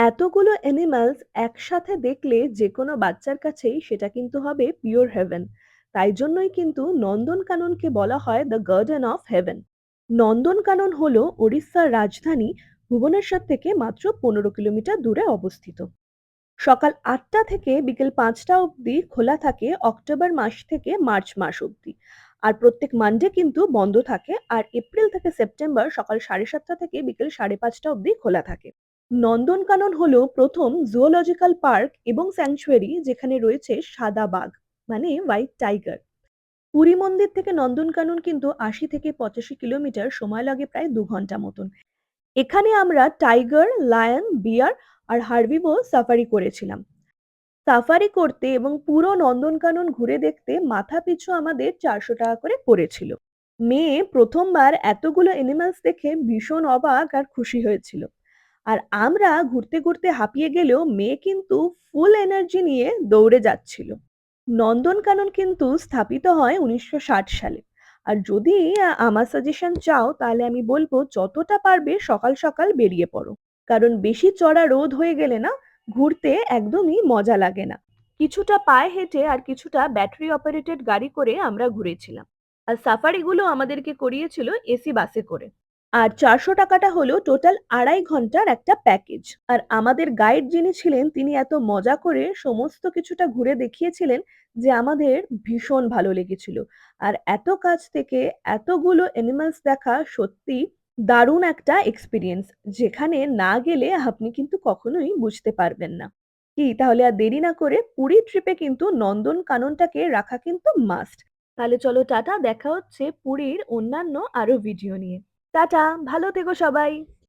এতগুলো অ্যানিমালস একসাথে দেখলে যেকোনো বাচ্চার কাছেই সেটা কিন্তু হবে পিওর হেভেন। তাই জন্যই কিন্তু নন্দনকাননকে বলা হয় the garden of haven. Nandankanan হলো ওড়িশার রাজধানী ভুবনেশ্বর থেকে মাত্র 15 কিলোমিটার দূরে অবস্থিত। সকাল 8টা থেকে বিকেল 5টা অবধি খোলা থাকে অক্টোবর মাস থেকে মার্চ মাস অবধি। আর প্রত্যেক মানডে কিন্তু বন্ধ থাকে, আর এপ্রিল থেকে সেপ্টেম্বর সকাল 7:30 থেকে বিকেল 5:30 অবধি খোলা থাকে। নন্দনকানন হলো প্রথম জুওলজিক্যাল পার্ক এবং স্যাংচুয়ারি যেখানে রয়েছে সাদা বাঘ, মানে হোয়াইট টাইগার। পুরী মন্দির থেকে নন্দনকানন কিন্তু 80 থেকে 85 কিলোমিটার, সময় লাগে প্রায় 2 ঘন্টা মতন। এখানে আমরা টাইগার, লায়ন, বিয়ার আর হার্বিভোর সাফারি করেছিলাম। সাফারি করতে এবং পুরো নন্দনকানন ঘুরে দেখতে মাথাপিছু আমাদের 400 টাকা করে পড়েছিল। মেয়ে প্রথমবার এতগুলো এনিম্যালস দেখে ভীষণ অবাক আর খুশি হয়েছিল। আর আমরা ঘুরতে ঘুরতে হাঁপিয়ে গেলেও মেয়ে কিন্তু ফুল এনার্জি নিয়ে দৌড়ে যাচ্ছিল। নন্দনকানন কিন্তু স্থাপিত হয় 1960 সালে। আর যদি আমার সাজেশন চাও তাহলে আমি বলবো যতটা পারবে সকাল সকাল বেরিয়ে পড়ো। কারণ বেশি চড়া রোদ হয়ে গেলে না, ঘুরতে একদমই মজা লাগে না। কিছুটা পায়ে হেঁটে আর কিছুটা ব্যাটারি অপারেটেড গাড়ি করে আমরা ঘুরেছিলাম। আর সাফারিগুলো আমাদেরকে করিয়েছিল এসি বাসে করে। আর 400 টাকাটা হলো টোটাল 2.5 ঘন্টার একটা প্যাকেজ। আর আমাদের গাইড যিনি ছিলেন তিনি এত মজা করে সমস্ত কিছুটা ঘুরে দেখিয়েছিলেন যে আমাদের ভীষণ ভালো লেগেছিল। আর এত কাছ থেকে এতগুলো অ্যানিমালস দেখা সত্যি দারুণ একটা এক্সপিরিয়েন্স, যেখানে না গেলে আপনি কিন্তু কখনোই বুঝতে পারবেন না। কি তাহলে আর দেরি না করে পুরী ট্রিপে কিন্তু নন্দন কাননটাকে রাখা কিন্তু মাস্ট। তাহলে চলো টাটা, দেখা হচ্ছে পুরীর অন্যান্য আরো ভিডিও নিয়ে। টাটা, ভালো থেকো সবাই।